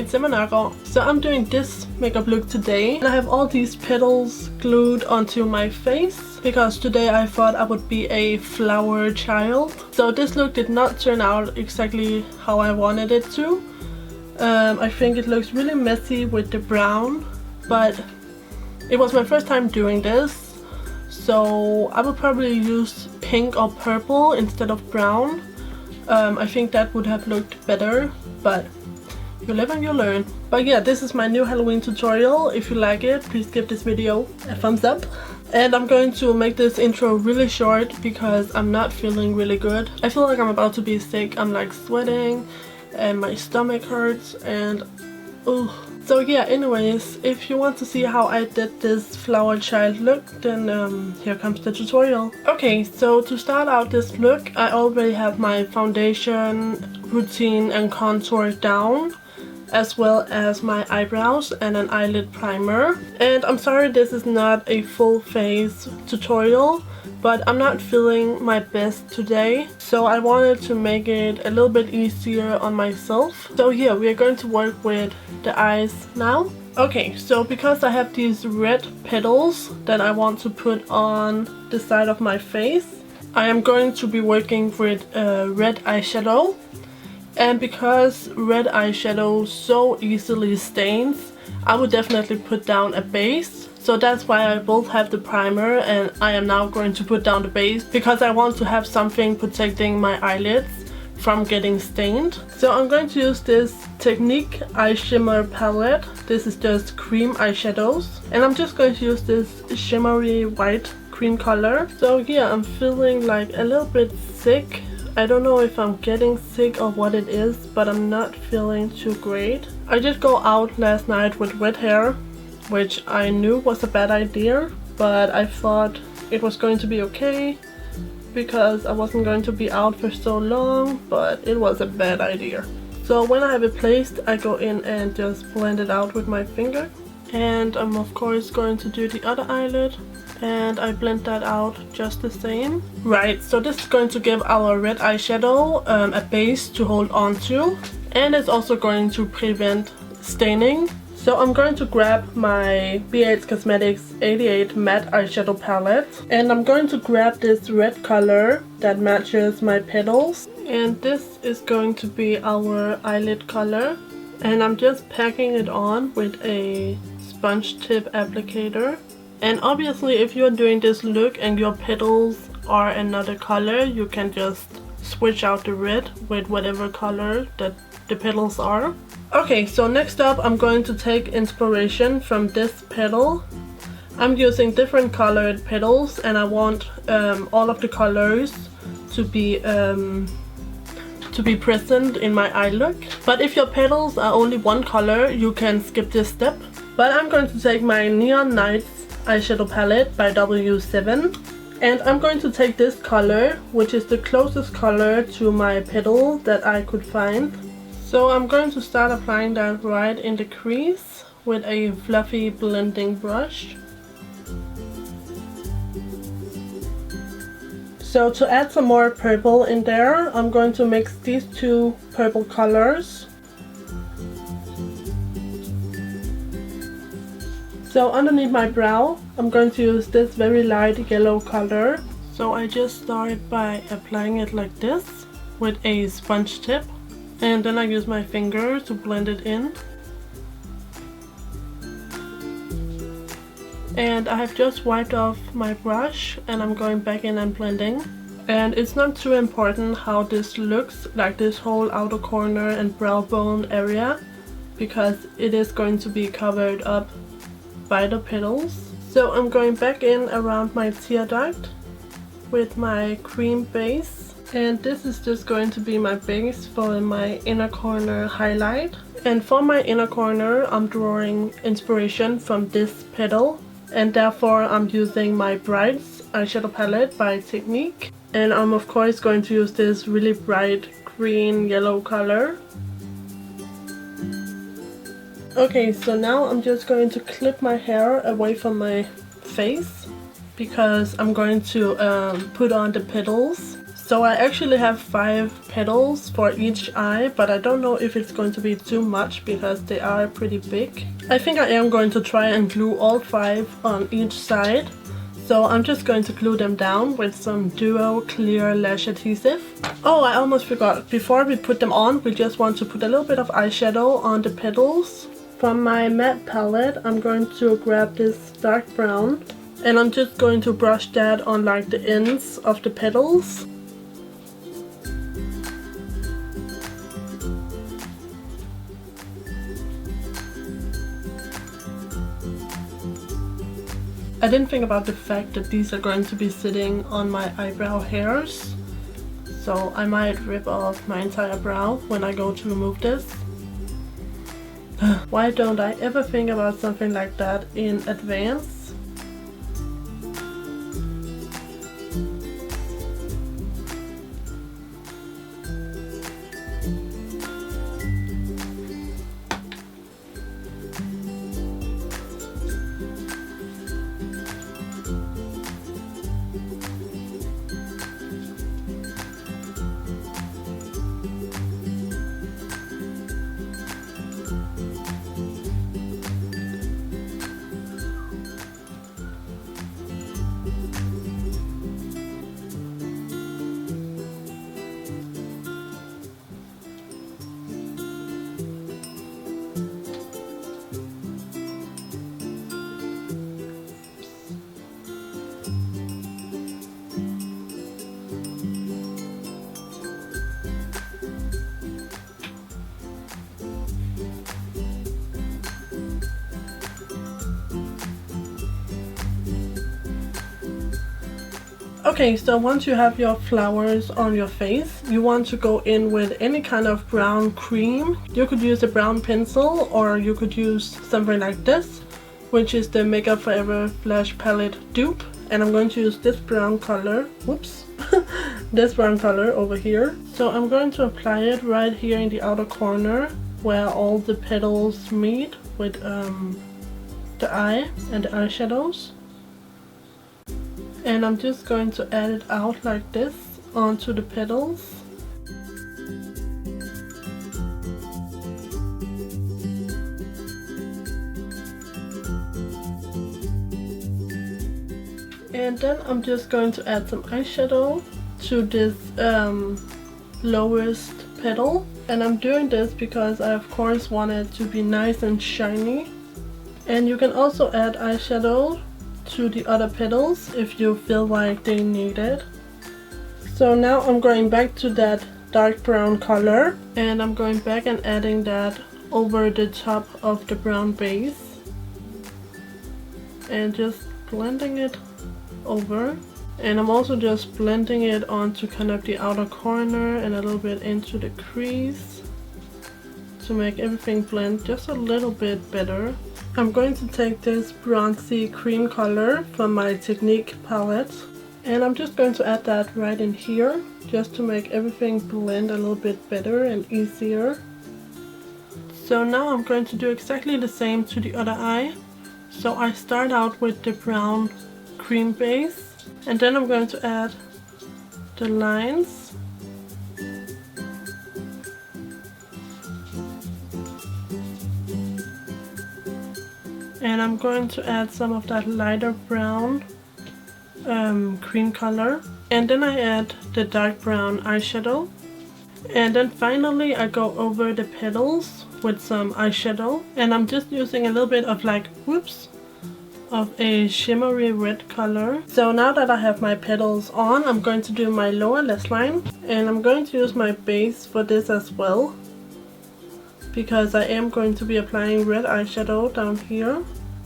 it's Emma Nørgaard. So I'm doing this makeup look today, and I have all these petals glued onto my face because today I thought I would be a flower child. So this look did not turn out exactly how I wanted it to. I think it looks really messy with the brown, but it was my first time doing this, so I would probably use pink or purple instead of brown. I think that would have looked better, but you live and you learn. But yeah, this is my new Halloween tutorial. If you like it, please give this video a thumbs up. And I'm going to make this intro really short because I'm not feeling really good. I feel like I'm about to be sick. I'm like sweating and my stomach hurts and ugh. So yeah, anyways, if you want to see how I did this flower child look, then here comes the tutorial. Okay, so to start out this look, I already have my foundation, routine and contour down, as well as my eyebrows and an eyelid primer. And I'm sorry this is not a full face tutorial, but I'm not feeling my best today, so I wanted to make it a little bit easier on myself. So yeah, we are going to work with the eyes now. Okay, so because I have these red petals that I want to put on the side of my face, I am going to be working with red eyeshadow. And because red eyeshadow so easily stains, I would definitely put down a base. So that's why I both have the primer and I am now going to put down the base, because I want to have something protecting my eyelids from getting stained. So I'm going to use this Technic eye shimmer palette. This is just cream eyeshadows, and I'm just going to use this shimmery white cream color. So yeah, I'm feeling like a little bit sick. I don't know if I'm getting sick or what it is, but I'm not feeling too great. I did go out last night with wet hair, which I knew was a bad idea, but I thought it was going to be okay because I wasn't going to be out for so long, but it was a bad idea. So when I have it placed, I go in and just blend it out with my finger. And I'm of course going to do the other eyelid, and I blend that out just the same. Right, so this is going to give our red eyeshadow a base to hold on to, and it's also going to prevent staining. So I'm going to grab my BHCosmetics 88 matte eyeshadow palette, and I'm going to grab this red color that matches my petals, and this is going to be our eyelid color, and I'm just packing it on with a sponge tip applicator. And obviously if you're doing this look and your petals are another color, you can just switch out the red with whatever color that the petals are. Okay, so next up I'm going to take inspiration from this petal. I'm using different colored petals, and I want all of the colors to be present in my eye look. But if your petals are only one color, you can skip this step. But I'm going to take my Neon Nights eyeshadow palette by W7, and I'm going to take this color, which is the closest color to my petal that I could find. So I'm going to start applying that right in the crease with a fluffy blending brush. So to add some more purple in there, I'm going to mix these two purple colors. So underneath my brow, I'm going to use this very light yellow color. So I just start by applying it like this with a sponge tip, and then I use my finger to blend it in. And I have just wiped off my brush, and I'm going back in and blending. And it's not too important how this looks, like this whole outer corner and brow bone area, because it is going to be covered up by the petals. So I'm going back in around my tear duct with my cream base, and this is just going to be my base for my inner corner highlight. And for my inner corner, I'm drawing inspiration from this petal, and therefore I'm using my Brights eyeshadow palette by Technic, and I'm of course going to use this really bright green yellow color. Okay, so now I'm just going to clip my hair away from my face because I'm going to put on the petals. So I actually have 5 petals for each eye, but I don't know if it's going to be too much because they are pretty big. I think I am going to try and glue all 5 on each side. So I'm just going to glue them down with some Duo Clear Lash Adhesive. Oh, I almost forgot. Before we put them on, we just want to put a little bit of eyeshadow on the petals. From my matte palette, I'm going to grab this dark brown. And I'm just going to brush that on like the ends of the petals. I didn't think about the fact that these are going to be sitting on my eyebrow hairs, so I might rip off my entire brow when I go to remove this. Why don't I ever think about something like that in advance? Okay, so once you have your flowers on your face, you want to go in with any kind of brown cream. You could use a brown pencil or you could use something like this, which is the Makeup Forever Flash Palette Dupe. And I'm going to use this brown color, whoops, this brown color over here. So I'm going to apply it right here in the outer corner where all the petals meet with the eye and the eyeshadows. And I'm just going to add it out like this onto the petals. And then I'm just going to add some eyeshadow to this lowest petal. And I'm doing this because I of course want it to be nice and shiny. And you can also add eyeshadow to the other petals if you feel like they need it. So now I'm going back to that dark brown color and I'm going back and adding that over the top of the brown base and just blending it over. And I'm also just blending it onto kind of the outer corner and a little bit into the crease to make everything blend just a little bit better. I'm going to take this bronzy cream color from my Technic palette and I'm just going to add that right in here just to make everything blend a little bit better and easier. So now I'm going to do exactly the same to the other eye. So I start out with the brown cream base and then I'm going to add the lines. And I'm going to add some of that lighter brown cream color. And then I add the dark brown eyeshadow. And then finally I go over the petals with some eyeshadow. And I'm just using a little bit of like, whoops, of a shimmery red color. So now that I have my petals on, I'm going to do my lower lash line. And I'm going to use my base for this as well, because I am going to be applying red eyeshadow down here.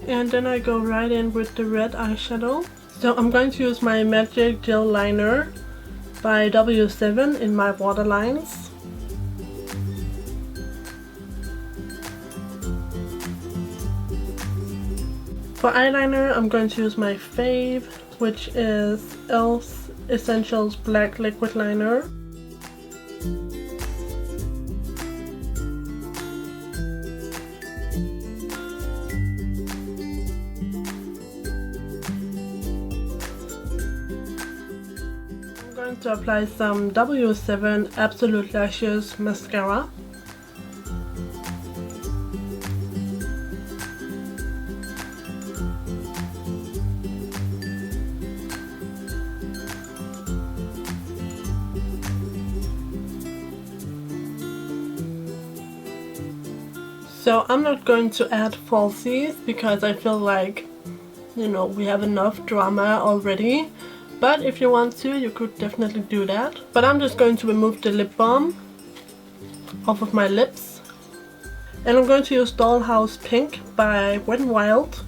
And then I go right in with the red eyeshadow. So I'm going to use my Magic Gel Liner by W7 in my waterlines. For eyeliner, I'm going to use my fave, which is e.l.f. Essentials Black Liquid Liner. to apply some W7 Absolute Lashes Mascara. So I'm not going to add falsies because I feel like, you know, we have enough drama already. But if you want to, you could definitely do that. But I'm just going to remove the lip balm off of my lips. And I'm going to use Dollhouse Pink by Wet n Wild.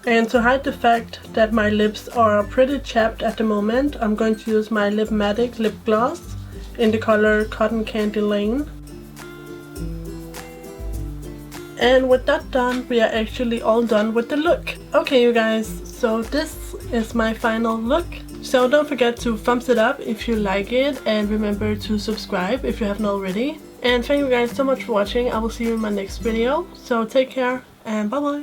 And to hide the fact that my lips are pretty chapped at the moment, I'm going to use my Lipmatic lip gloss in the color Cotton Candy Lane. And with that done, we are actually all done with the look. Okay you guys, so this is my final look. So don't forget to thumbs it up if you like it, and remember to subscribe if you haven't already. And thank you guys so much for watching. I will see you in my next video. So take care and bye bye.